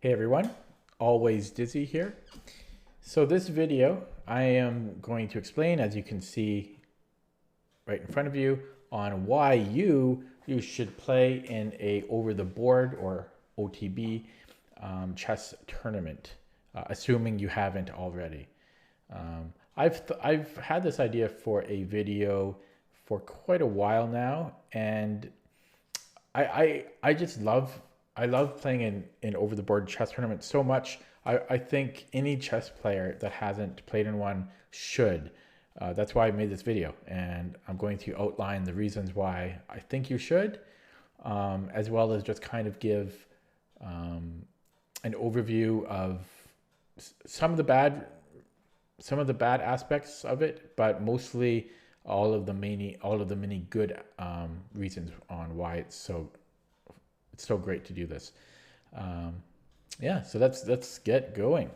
Hey everyone, always Dizzy here. So this video, I am going to explain, as you can see right in front of you, on why you should play in a over the board or OTB chess tournament, assuming you haven't already. I've had this idea for a video for quite a while now, and I just love playing in over the board chess tournaments so much. I think any chess player that hasn't played in one should. That's why I made this video, and I'm going to outline the reasons why I think you should, as well as just kind of give an overview of some of the bad aspects of it, but mostly all of the many good reasons on why it's so great to do this. Yeah, so let's get going.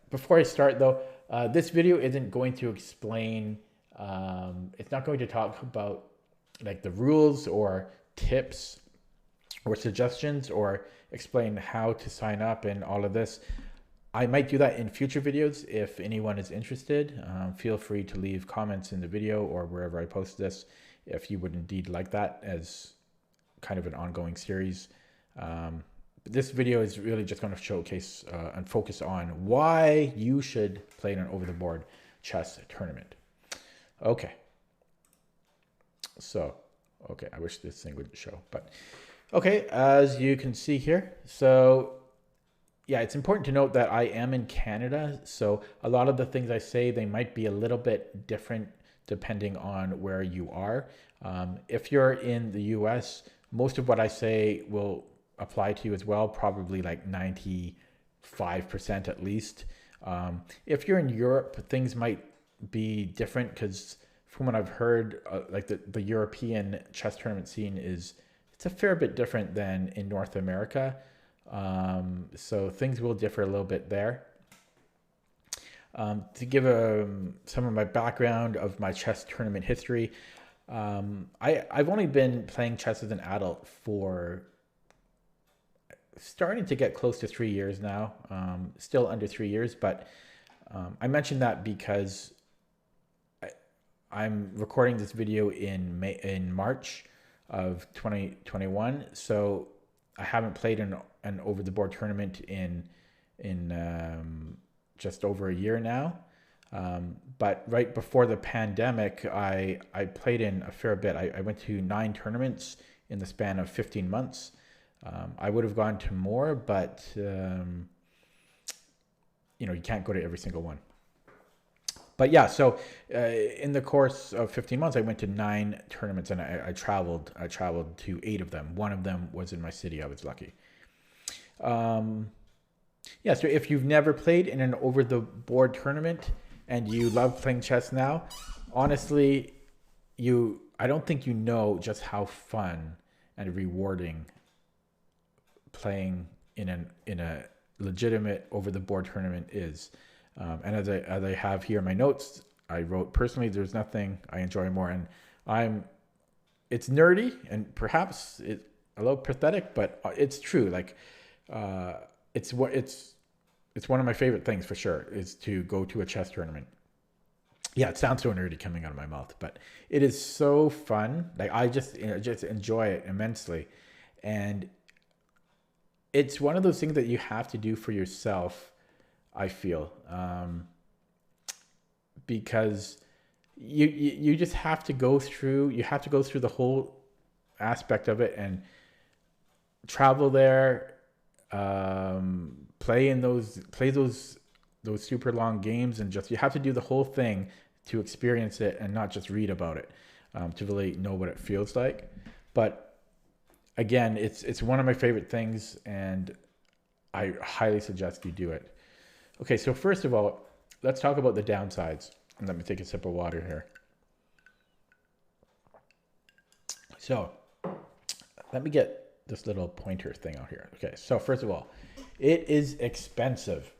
Before I start though, this video isn't going to explain, it's not going to talk about like the rules or tips or suggestions or explain how to sign up and all of this. I might do that in future videos if anyone is interested. Feel free to leave comments in the video or wherever I post this if you would indeed like that as kind of an ongoing series. This video is really just going to showcase and focus on why you should play in an over-the-board chess tournament. Okay. So, okay, I wish this thing would show, but okay, as you can see here, so yeah, it's important to note that I am in Canada, so a lot of the things I say, they might be a little bit different depending on where you are. If you're in the US, most of what I say will apply to you as well, probably like 95% at least. If you're in Europe, things might be different because from what I've heard, like the European chess tournament scene it's a fair bit different than in North America. So things will differ a little bit there. To give some of my background of my chess tournament history, I've only been playing chess as an adult for starting to get close to 3 years now, still under 3 years, but I mentioned that because I'm recording this video in March of 2021, so I haven't played an over-the-board tournament in just over a year now. But right before the pandemic, I played in a fair bit. I went to 9 tournaments in the span of 15 months. I would have gone to more, but you can't go to every single one. But yeah, so in the course of 15 months, I went to 9 tournaments, and I traveled to 8 of them. One of them was in my city. I was lucky. Yeah, so if you've never played in an over-the-board tournament and you love playing chess now, honestly, I don't think you know just how fun and rewarding playing in a legitimate over-the-board tournament is. And as I have here in my notes, I wrote, personally, there's nothing I enjoy more. And it's nerdy and perhaps a little pathetic, but it's true. Like, it's one of my favorite things for sure, is to go to a chess tournament. Yeah, it sounds so nerdy coming out of my mouth, but it is so fun. Like, I just enjoy it immensely. And it's one of those things that you have to do for yourself, I feel, because you just have to go through the whole aspect of it and travel there, play those super long games, and just you have to do the whole thing to experience it and not just read about it, to really know what it feels like. But again, it's one of my favorite things, and I highly suggest you do it. Okay, so first of all, let's talk about the downsides. And let me take a sip of water here. So let me get this little pointer thing out here. Okay, so first of all, it is expensive.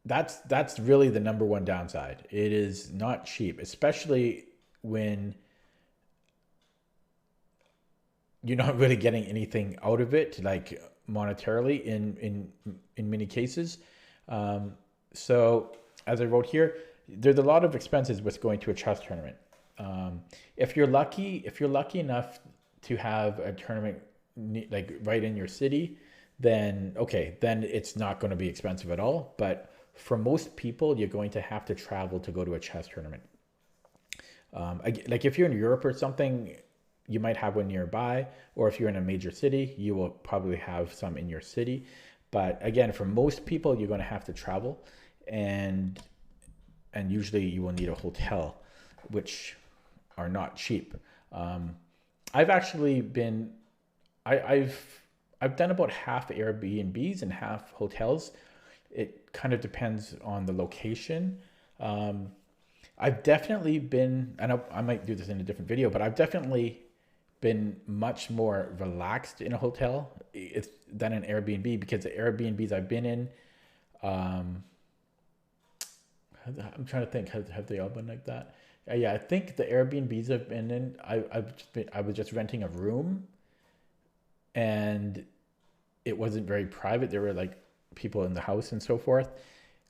That's really the number one downside. It is not cheap, especially when you're not really getting anything out of it, like monetarily in many cases. Um, so as I wrote here, there's a lot of expenses with going to a chess tournament. If you're lucky enough to have a tournament like right in your city, then okay, then it's not going to be expensive at all. But for most people, you're going to have to travel to go to a chess tournament. Like if you're in Europe or something, you might have one nearby, or if you're in a major city, you will probably have some in your city. But again, for most people, you're going to have to travel, and usually you will need a hotel, which are not cheap. Um, I've actually been, I've done about half Airbnbs and half hotels. It kind of depends on the location. Um, I've definitely been, and I might do this in a different video, but I've definitely been much more relaxed in a hotel than an Airbnb, because the Airbnbs I've been in, um, I'm trying to think, have they all been like that? Yeah, I think the Airbnbs I've been in, I was just renting a room, and it wasn't very private. There were like people in the house and so forth.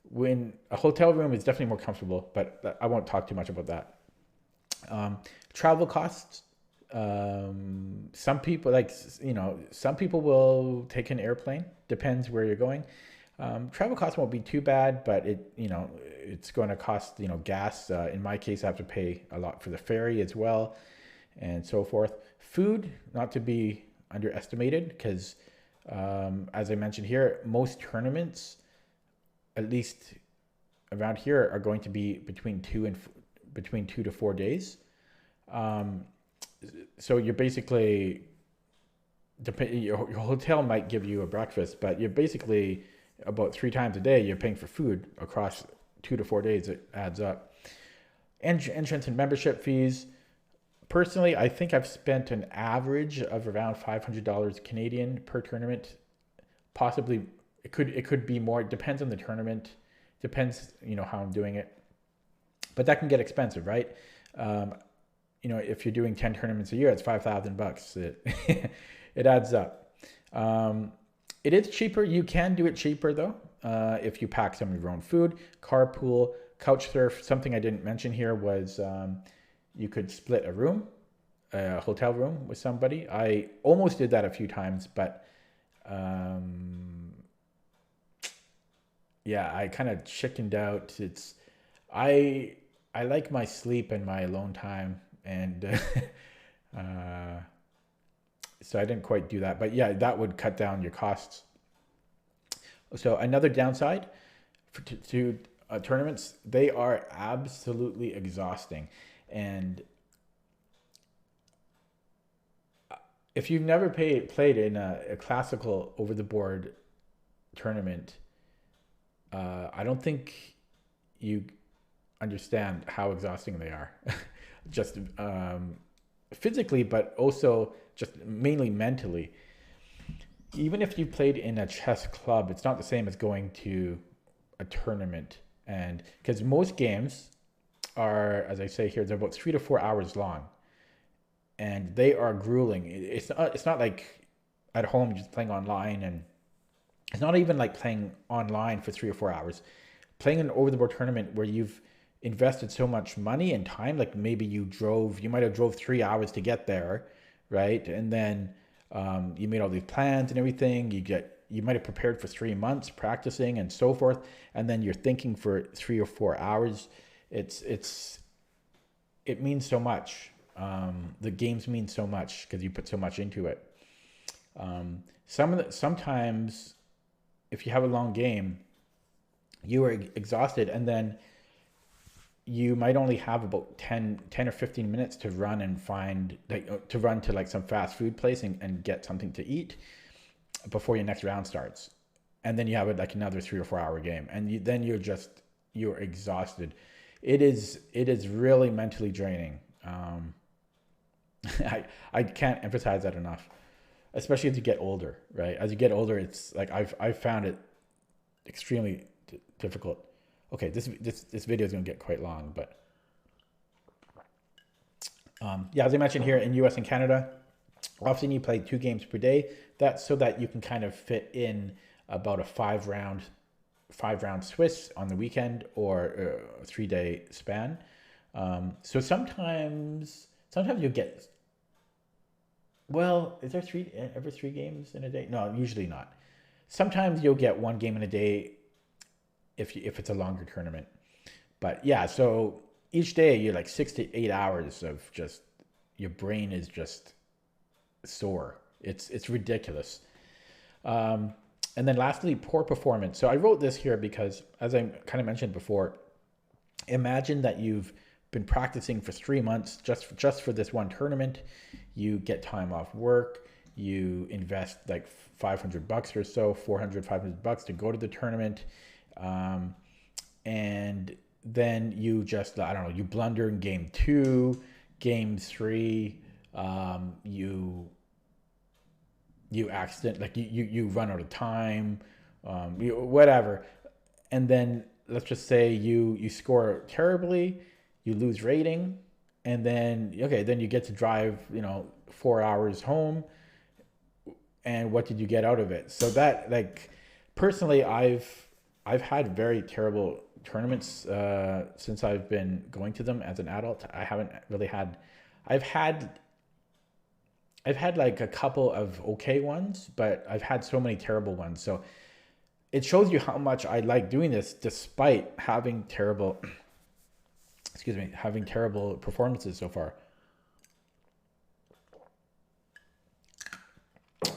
When a hotel room is definitely more comfortable, but I won't talk too much about that. Um, Travel costs. Some people some people will take an airplane. Depends where you're going. Travel costs won't be too bad, but it's going to cost gas. In my case, I have to pay a lot for the ferry as well, and so forth. Food, not to be underestimated, because as I mentioned here, most tournaments, at least around here, are going to be between 2 to 4 days. Um, so you're basically your hotel might give you a breakfast, but you're basically about 3 times a day you're paying for food across 2 to 4 days. It adds up. Entrance and membership fees. Personally, I think I've spent an average of around $500 Canadian per tournament. Possibly, it could be more. It depends on the tournament. Depends, how I'm doing it. But that can get expensive, right? Um, if you're doing 10 tournaments a year, it's $5,000. It adds up. It is cheaper. You can do it cheaper though, if you pack some of your own food. Carpool, couch surf. Something I didn't mention here was you could split a hotel room with somebody. I almost did that a few times, but yeah, I kind of chickened out. I I like my sleep and my alone time, and uh, so I didn't quite do that. But yeah, that would cut down your costs. So another downside to tournaments, they are absolutely exhausting. And if you've never played in a classical over the board tournament, I don't think you understand how exhausting they are. Just physically, but also just mainly mentally. Even if you played in a chess club, it's not the same as going to a tournament. And because most games are, as I say here, they're about 3 to 4 hours long, and they are grueling. It's not like at home just playing online, and it's not even like playing online for 3 or 4 hours. Playing an over the board tournament where you've invested so much money and time, like maybe you might have drove 3 hours to get there, right? And then you made all these plans and everything. You might have prepared for 3 months practicing and so forth, and then you're thinking for 3 or 4 hours. It means so much. The games mean so much because you put so much into it. Sometimes if you have a long game, you are exhausted, and then you might only have about 10 or 15 minutes to run and to run to like some fast food place and get something to eat before your next round starts. And then you have like another 3 or 4 hour game, and then you're exhausted. It is really mentally draining. I can't emphasize that enough, especially as you get older, right? As you get older, it's like I've found it extremely difficult. Okay, this video is going to get quite long, but yeah, as I mentioned here in US and Canada, Often you play 2 games per day. That's so that you can kind of fit in about a 5 round Swiss on the weekend, or a 3-day span. So sometimes you get, well, is there ever 3 games in a day? No, usually not. Sometimes you'll get 1 game in a day if it's a longer tournament. But yeah, so each day you're like 6 to 8 hours of just, your brain is just sore. It's ridiculous. And then lastly, poor performance. So I wrote this here because, as I kind of mentioned before, imagine that you've been practicing for 3 months just for this one tournament. You get time off work. You invest like $500 or so, $400-500 to go to the tournament, and then you just, I don't know, you blunder in game 2, game 3. You accident, like you run out of time, whatever, and then let's just say you score terribly, you lose rating, and then you get to drive 4 hours home, and what did you get out of it? So that, like, personally, I've had very terrible tournaments since I've been going to them as an adult. I haven't really had. I've had like a couple of okay ones, but I've had so many terrible ones. So it shows you how much I like doing this, despite having terrible performances so far.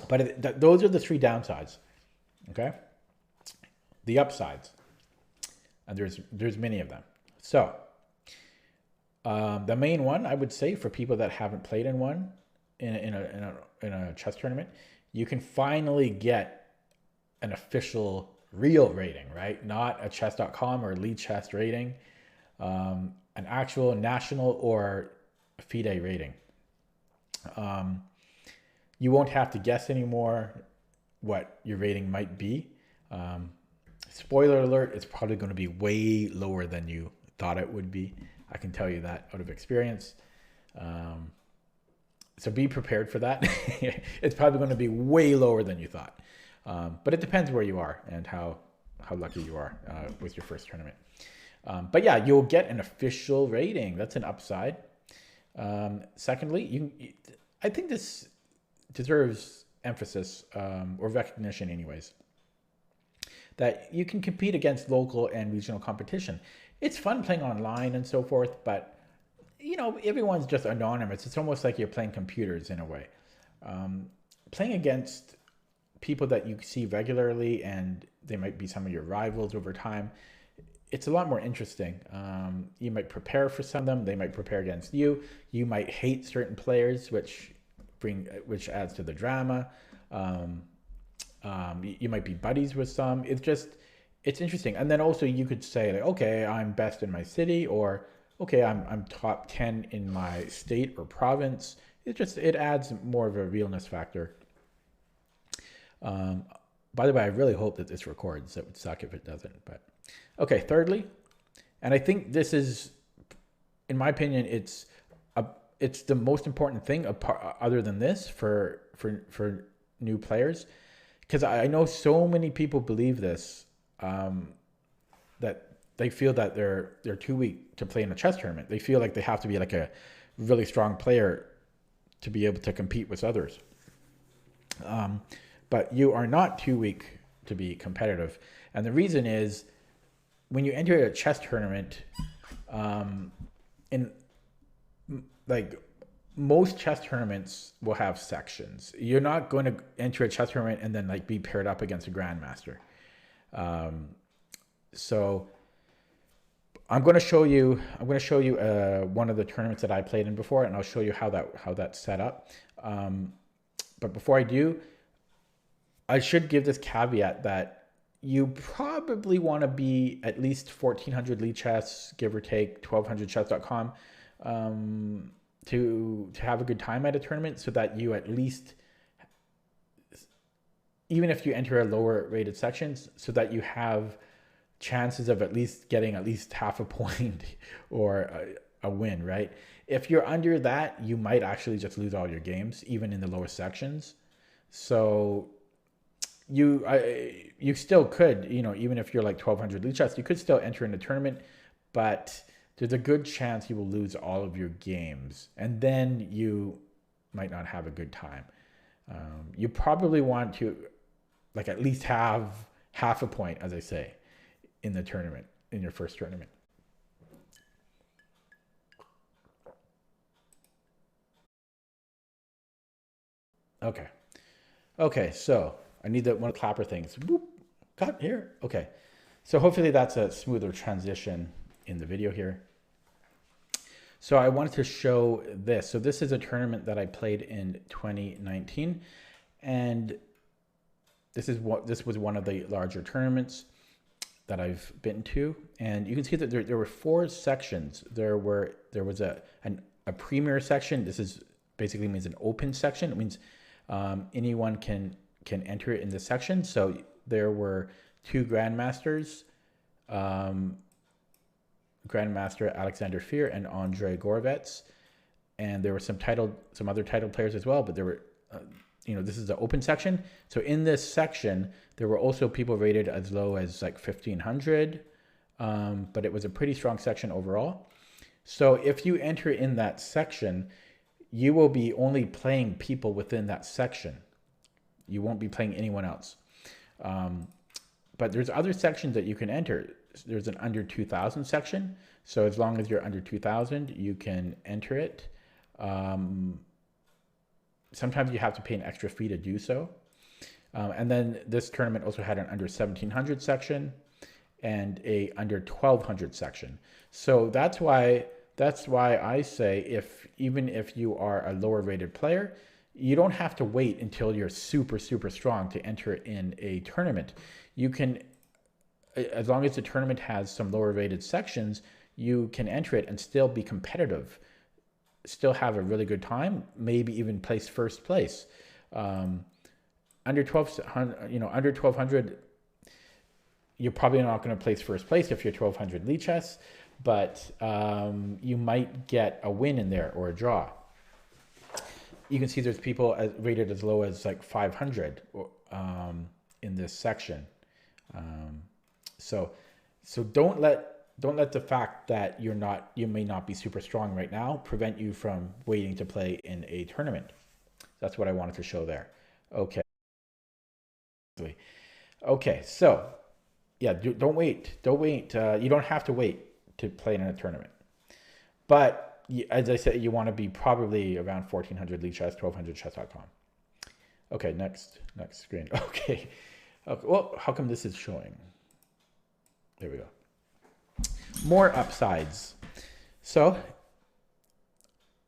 But those are the 3 downsides. Okay, the upsides, and there's many of them. So the main one, I would say, for people that haven't played in one, in a chess tournament, you can finally get an official real rating, right? Not a chess.com or lead chess rating, an actual national or FIDE rating. You won't have to guess anymore what your rating might be. Spoiler alert, it's probably going to be way lower than you thought it would be. I can tell you that out of experience. So be prepared for that. It's probably going to be way lower than you thought. But it depends where you are and how lucky you are with your first tournament. But yeah, you'll get an official rating. That's an upside. Secondly, I think this deserves emphasis, or recognition anyways, that you can compete against local and regional competition. It's fun playing online and so forth, but everyone's just anonymous. It's almost like you're playing computers in a way. Playing against people that you see regularly, and they might be some of your rivals over time, it's a lot more interesting. You might prepare for some of them. They might prepare against you. You might hate certain players, which adds to the drama. You might be buddies with some. It's interesting. And then also you could say, like, okay, I'm best in my city, or okay, I'm top 10 in my state or province. It adds more of a realness factor. By the way, I really hope that this records. It would suck if it doesn't. But okay, thirdly, and I think this is, in my opinion, it's the most important thing other than this for new players, because I know so many people believe this, that they feel that they're too weak to play in a chess tournament. They feel like they have to be like a really strong player to be able to compete with others. But you are not too weak to be competitive. And the reason is, when you enter a chess tournament, in like most chess tournaments will have sections. You're not going to enter a chess tournament and then like be paired up against a grandmaster. So I'm going to show you one of the tournaments that I played in before, and I'll show you how that's set up. But before I do, I should give this caveat that you probably want to be at least 1400 lead chess, give or take 1200chess.com, to have a good time at a tournament, so that you at least, even if you enter a lower rated sections, so that you have chances of at least getting at least half a point or a win, right? If you're under that, you might actually just lose all your games, even in the lower sections. So you still could, even if you're like 1200 lead shots, you could still enter in a tournament, but there's a good chance you will lose all of your games, and then you might not have a good time. You probably want to like at least have half a point, as I say, in the tournament, in your first tournament. Okay. Okay, so I need that one of the clapper things. Boop, cut here. Okay. So hopefully that's a smoother transition in the video here. So I wanted to show this. So this is a tournament that I played in 2019, and this was one of the larger tournaments that I've been to, and you can see that there were 4 sections. There was a premier section. This is basically means an open section. It means anyone can enter it in this section. So there were 2 grandmasters, Grandmaster Alexander Fear and Andre Gorovets, and there were some other titled players as well. But there were, this is the open section. So in this section, there were also people rated as low as like 1500, but it was a pretty strong section overall. So if you enter in that section, you will be only playing people within that section. You won't be playing anyone else. But there's other sections that you can enter. There's an under 2000 section. So as long as you're under 2000, you can enter it. Sometimes you have to pay an extra fee to do so. And then this tournament also had an under 1700 section and a under 1200 section. So that's why I say even if you are a lower rated player, you don't have to wait until you're super, super strong to enter in a tournament. You can, as long as the tournament has some lower rated sections, you can enter it and still be competitive, still have a really good time, maybe even place first place. Under 1200, you're probably not going to place first place if you're 1200 lead chess, but you might get a win in there or a draw. You can see there's people rated as low as like 500 in this section. So don't let the fact that you may not be super strong right now prevent you from waiting to play in a tournament. That's what I wanted to show there. Okay. Okay, so yeah, don't wait. You don't have to wait to play in a tournament. But as I said, you want to be probably around 1400 lead chess, 1200chess.com. Okay, next screen. Okay. Well, how come this is showing? There we go. More upsides. So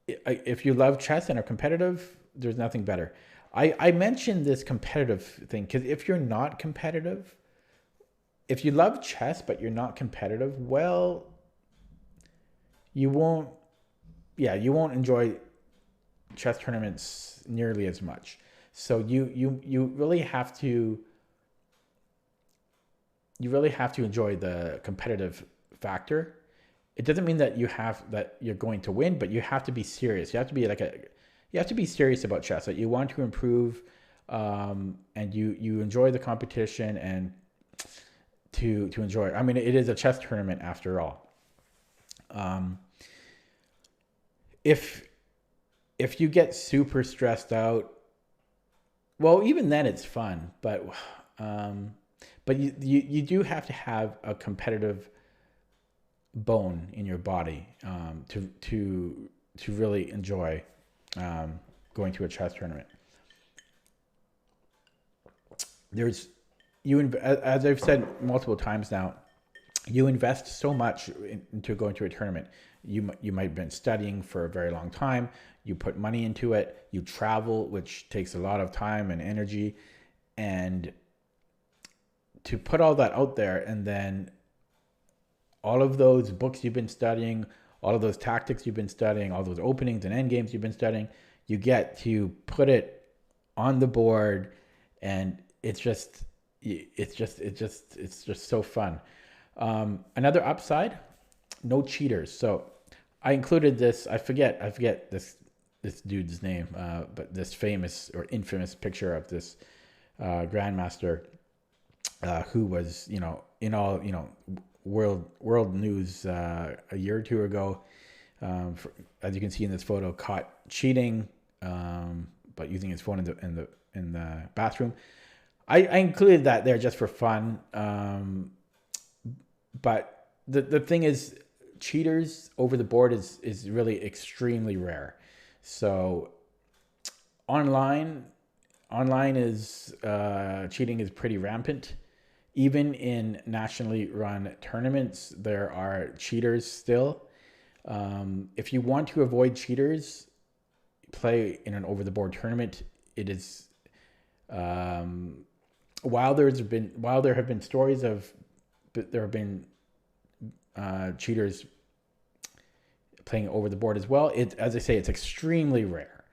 if you love chess and are competitive, there's nothing better. I mentioned this competitive thing because if you're not competitive, if you love chess but you're not competitive, well, you won't enjoy chess tournaments nearly as much. So you really have to enjoy the competitive factor. It doesn't mean that you're going to win, but you have to be serious. You have to be serious about chess. That you want to improve, and you enjoy the competition and to enjoy it. I mean, it is a chess tournament after all. If you get super stressed out, well, even then it's fun, but you do have to have a competitive bone in your body to really enjoy going to a chess tournament. As I've said multiple times now, you invest so much into going to a tournament. You might have been studying for a very long time. You put money into it. You travel, which takes a lot of time and energy, and to put all that out there, and then all of those books you've been studying, all of those tactics you've been studying, all those openings and end games you've been studying, you get to put it on the board, and it's just so fun. Another upside, no cheaters. So I included this. I forget this dude's name, but this famous or infamous picture of this grandmaster who was, in all, world news a year or two ago. As you can see in this photo, caught cheating, but using his phone in the bathroom. I included that there just for fun. But the thing is, cheaters over the board is really extremely rare. So online is cheating is pretty rampant. Even in nationally run tournaments, there are cheaters still. If you want to avoid cheaters, play in an over the board tournament. It is while there have been stories of there have been cheaters playing over the board as well. As I say, it's extremely rare.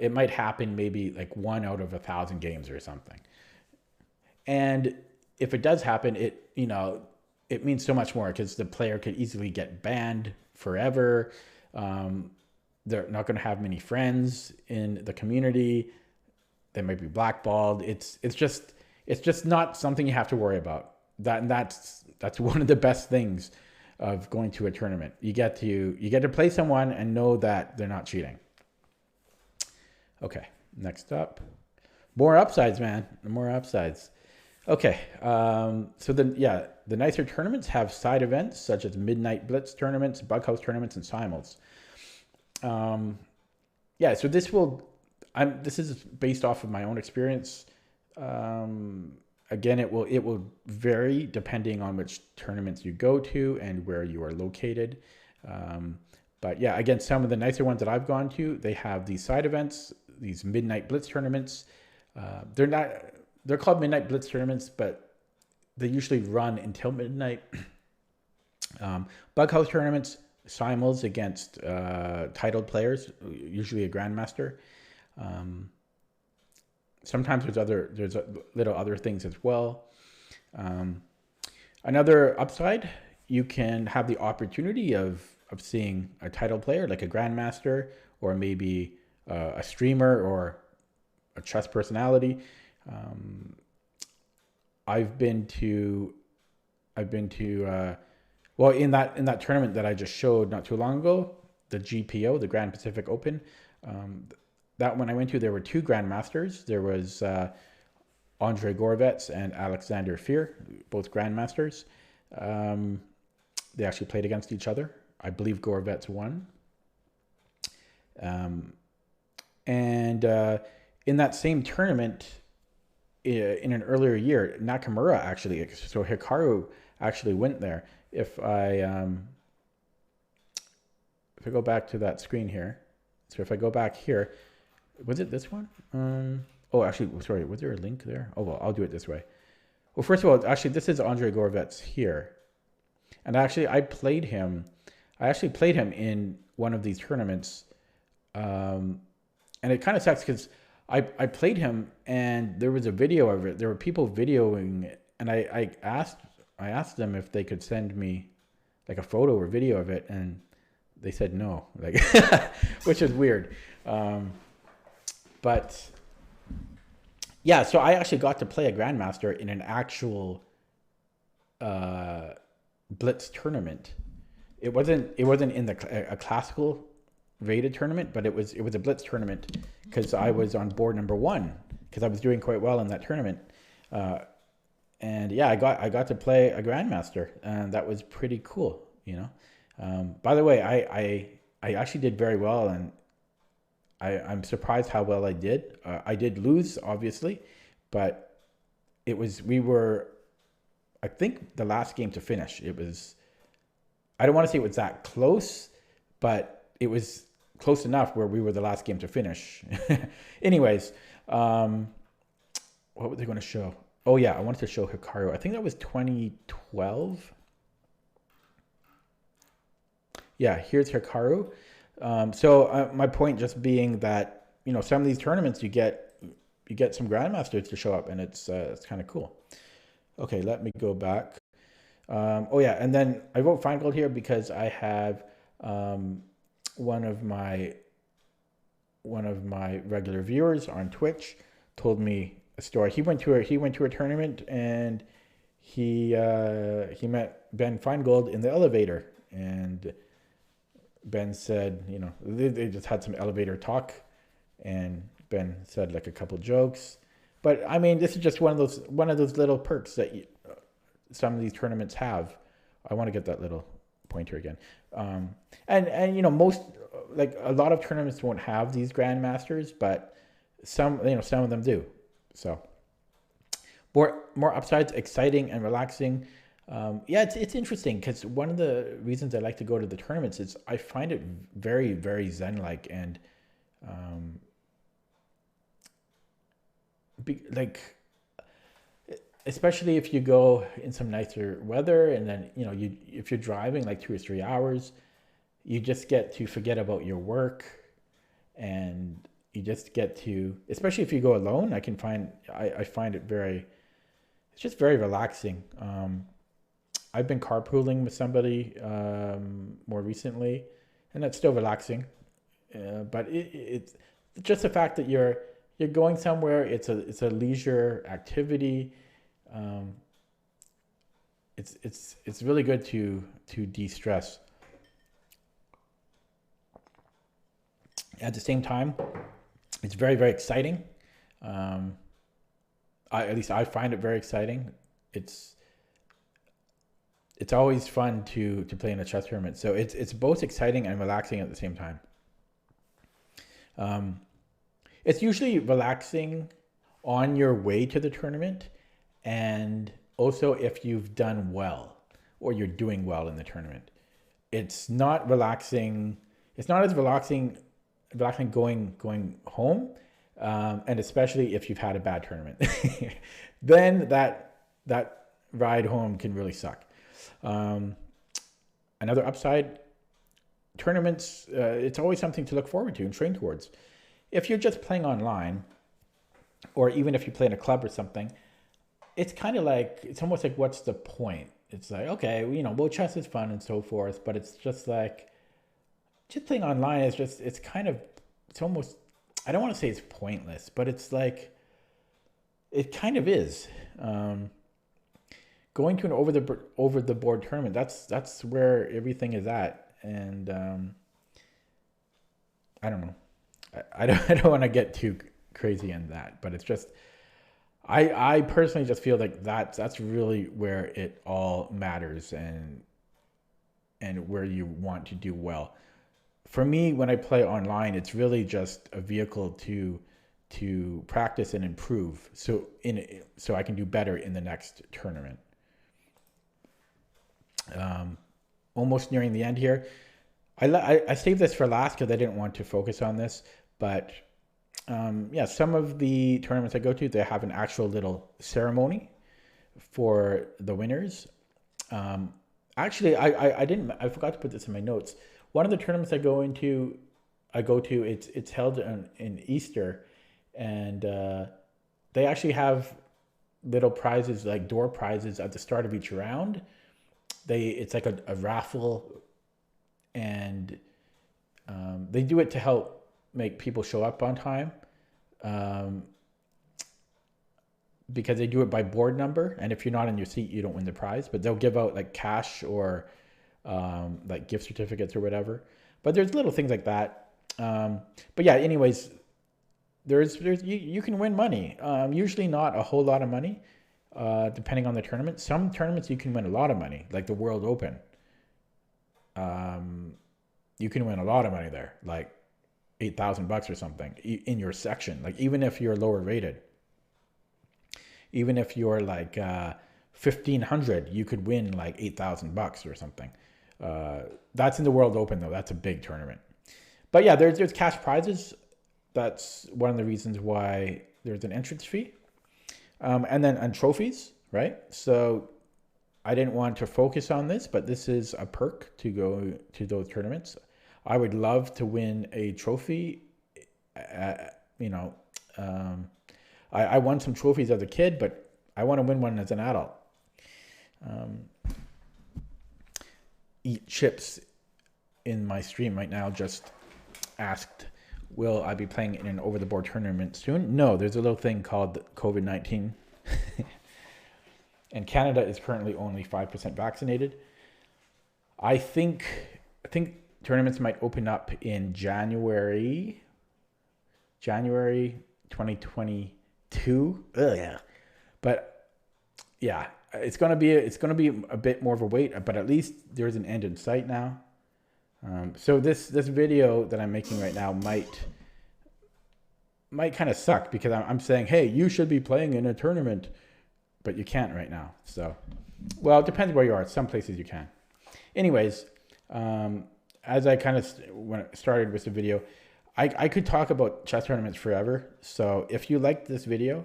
It might happen maybe like 1 out of 1,000 games or something. And if it does happen, it means so much more because the player could easily get banned forever. They're not going to have many friends in the community. They might be blackballed. It's just not something you have to worry about. That's one of the best things of going to a tournament. You get to play someone and know that they're not cheating. Okay, next up, more upsides, man. More upsides. Okay, so the nicer tournaments have side events such as Midnight Blitz tournaments, Bughouse tournaments, and Simul's. So this is based off of my own experience. Again, it will vary depending on which tournaments you go to and where you are located. But yeah, again, some of the nicer ones that I've gone to, they have these side events, these Midnight Blitz tournaments. They're called Midnight Blitz tournaments, but they usually run until midnight. Bughouse tournaments, Simul's against titled players, usually a grandmaster. Sometimes there's little other things as well. Another upside, you can have the opportunity of seeing a title player like a grandmaster or maybe a streamer or a chess personality. I've been to in that tournament that I just showed not too long ago, the GPO, the Grand Pacific Open. That one I went to, there were 2 grandmasters. There was Andre Gorovets and Alexander Fear, both grandmasters. They actually played against each other. I believe Gorovets won. And in that same tournament, in an earlier year, Nakamura actually, so Hikaru actually went there. If I go back to that screen here, so if I go back here, was it this one? Actually, sorry, was there a link there? Oh, well, I'll do it this way. Well, first of all, actually, this is Andre Gorovets here. And actually, I actually played him in one of these tournaments. And it kind of sucks because I played him and there was a video of it. There were people videoing it. And I asked them if they could send me like a photo or video of it. And they said no, like, which is weird. But yeah, so I actually got to play a grandmaster in an actual blitz tournament. It wasn't in a classical rated tournament, but it was a blitz tournament because I was on board number 1 because I was doing quite well in that tournament. And yeah, I got to play a grandmaster, and that was pretty cool, By the way, I actually did very well, and I'm surprised how well I did. I did lose, obviously, but we were, I think, the last game to finish. It was, I don't want to say it was that close, but it was close enough where we were the last game to finish. Anyways, what were they going to show? Oh yeah, I wanted to show Hikaru. I think that was 2012. Yeah, here's Hikaru. So my point just being that, some of these tournaments you get some grandmasters to show up, and it's kind of cool. Okay, let me go back. And then I wrote Feingold here because I have One of my regular viewers on Twitch told me a story. He went to a tournament, and he met Ben Feingold in the elevator, and Ben said, they just had some elevator talk, and Ben said like a couple jokes. But I mean, this is just one of those little perks that some of these tournaments have. I want to get that little pointer again. And most, like, a lot of tournaments won't have these grandmasters, but some of them do. So more upsides, exciting and relaxing. It's interesting, because one of the reasons I like to go to the tournaments is I find it very, very zen-like, and especially if you go in some nicer weather, and then if you're driving like 2 or 3 hours, you just get to forget about your work, and you just get to, especially if you go alone, I find it it's just very relaxing. I've been carpooling with somebody more recently, and that's still relaxing. But it's just the fact that you're going somewhere. It's a leisure activity. It's really good to de-stress. At the same time, it's very, very exciting. At least I find it very exciting. It's always fun to play in a chess tournament. So it's both exciting and relaxing at the same time. It's usually relaxing on your way to the tournament, and also if you've done well or you're doing well in the tournament. It's not relaxing. It's not as relaxing going home, and especially if you've had a bad tournament. Then that ride home can really suck. Another upside, tournaments, it's always something to look forward to and train towards. If you're just playing online, or even if you play in a club or something, it's kind of like, it's almost like, what's the point? It's like, okay, well, chess is fun and so forth, but it's just like, just playing online is just, it's almost, I don't want to say it's pointless, but it's like, it kind of is. Going to an over the board tournament, that's where everything is at. And I don't know. I don't want to get too crazy in that, but it's just, I personally just feel like that's really where it all matters, and where you want to do well. For me, when I play online, it's really just a vehicle to practice and improve, so I can do better in the next tournament. Almost nearing the end here. I saved this for last because I didn't want to focus on this, but some of the tournaments I go to, they have an actual little ceremony for the winners. Actually, I forgot to put this in my notes. One of the tournaments I go to, it's held in Easter, and they actually have little prizes, like door prizes, at the start of each round. It's like a raffle, and they do it to help make people show up on time, because they do it by board number, and if you're not in your seat, you don't win the prize. But they'll give out like cash or like gift certificates or whatever. But there's little things like that. But yeah, anyways, there's you can win money. Usually not a whole lot of money, depending on the tournament. Some tournaments you can win a lot of money, like the World Open. You can win a lot of money there, like $8,000 or something in your section. Like, even if you're lower rated, even if you're like 1,500, you could win like $8,000 or something. That's in the World Open though. That's a big tournament. But yeah, there's cash prizes. That's one of the reasons why there's an entrance fee. And then on trophies, right? So I didn't want to focus on this, but this is a perk to go to those tournaments. I would love to win a trophy. I won some trophies as a kid, but I want to win one as an adult. Eat chips in my stream right now just asked, will I be playing in an over-the-board tournament soon? No, there's a little thing called COVID-19. And Canada is currently only 5% vaccinated. I think tournaments might open up in January 2022. Ugh, yeah. But yeah, it's gonna be a bit more of a wait, but at least there's an end in sight now. So this video that I'm making right now might kind of suck, because I'm saying, hey, you should be playing in a tournament, but you can't right now. So, well, it depends where you are. Some places you can. Anyways, as I kind of started with the video, I could talk about chess tournaments forever. So if you liked this video,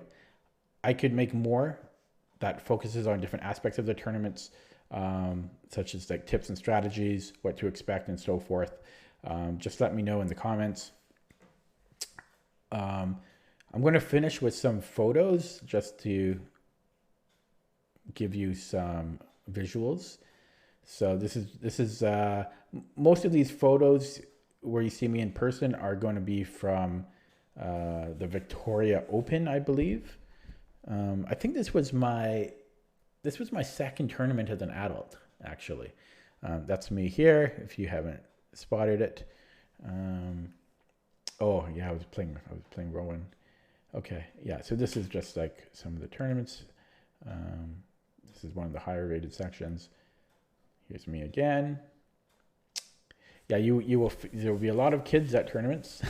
I could make more that focuses on different aspects of the tournaments, such as like tips and strategies, what to expect, and so forth. Just let me know in the comments. I'm going to finish with some photos just to give you some visuals. So this is most of these photos where you see me in person are going to be from the Victoria Open, I believe. I think this was my second tournament as an adult, actually. That's me here, if you haven't spotted it. Oh yeah, I was playing Rowan. Okay, yeah. So this is just like some of the tournaments. This is one of the higher rated sections. Here's me again. Yeah, there will be a lot of kids at tournaments,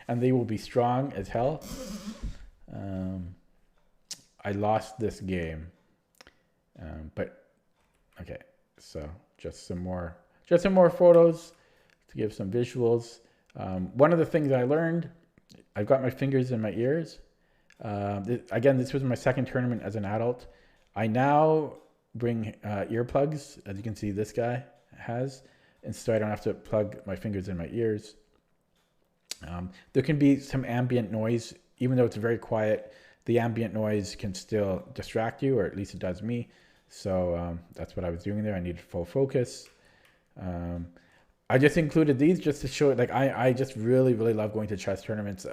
and they will be strong as hell. I lost this game, but okay. So just some more photos to give some visuals. One of the things I learned, I've got my fingers in my ears. Again, this was my second tournament as an adult. I now bring earplugs, as you can see this guy has, and so I don't have to plug my fingers in my ears. There can be some ambient noise, even though it's very quiet. The ambient noise can still distract you, or at least it does me. So that's what I was doing there. I needed full focus. I just included these just to show it. Like I just really love going to chess tournaments.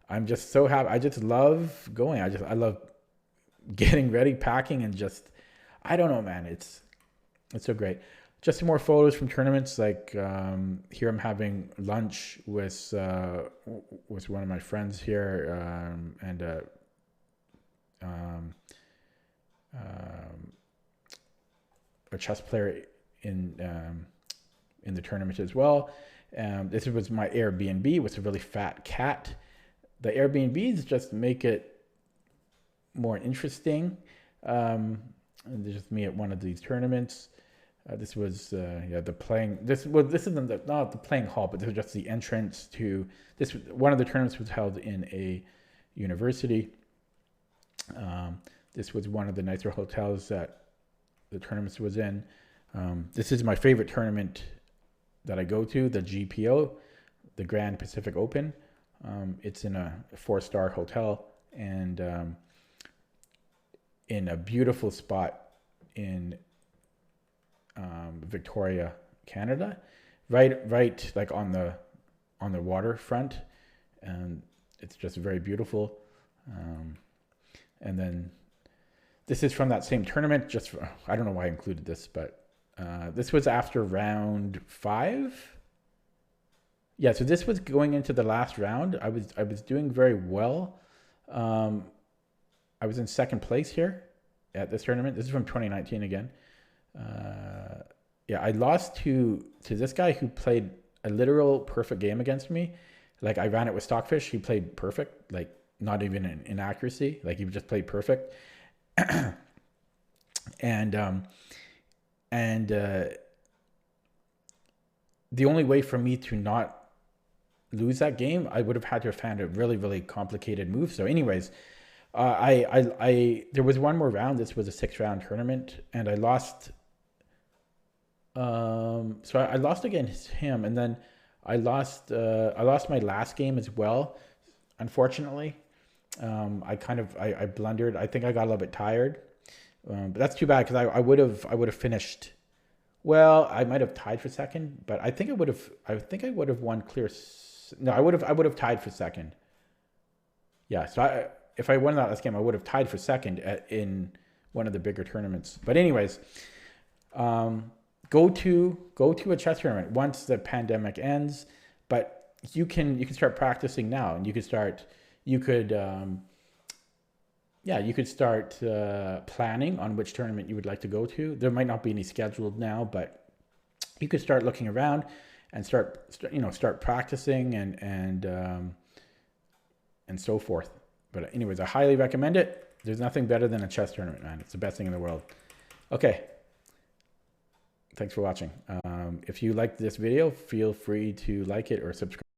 I'm just so happy. I just love going. I love getting ready, packing, and just, I don't know, man. It's so great. Just some more photos from tournaments. Like here, I'm having lunch with one of my friends here, and a chess player in the tournament as well. This was my Airbnb with a really fat cat. The Airbnbs just make it more interesting. There's just me at one of these tournaments. This was the playing. This isn't not the playing hall, but this was just the entrance to this. One of the tournaments was held in a university. This was one of the nicer hotels that the tournament was in. This is my favorite tournament that I go to, the GPO, the Grand Pacific Open. It's in a 4-star hotel, and in a beautiful spot in Victoria, Canada, right like on the waterfront, and it's just very beautiful. And then this is from that same tournament. I don't know why I included this, but this was after round 5. Yeah, so this was going into the last round. I was doing very well. I was in second place here at this tournament. This is from 2019 again. Yeah, I lost to this guy who played a literal perfect game against me. Like, I ran it with Stockfish. He played perfect, like not even an inaccuracy. Like, he just played perfect. And the only way for me to not lose that game, I would have had to have found a really complicated move. So anyways, there was one more round. This was a 6-round tournament, and I lost. So I lost against him, and then I lost my last game as well. Unfortunately, I blundered. I think I got a little bit tired, but that's too bad, because I would have finished Well, I might have tied for second, but I think I would have won clear. No, I would have tied for second. Yeah, so if I won that last game, I would have tied for second in one of the bigger tournaments. But anyways, go to a chess tournament once the pandemic ends. But you can start practicing now, and you could start planning on which tournament you would like to go to. There might not be any scheduled now, but you could start looking around and start practicing and so forth. But anyways, I highly recommend it. There's nothing better than a chess tournament, man. It's the best thing in the world. Okay. Thanks for watching. If you liked this video, feel free to like it or subscribe.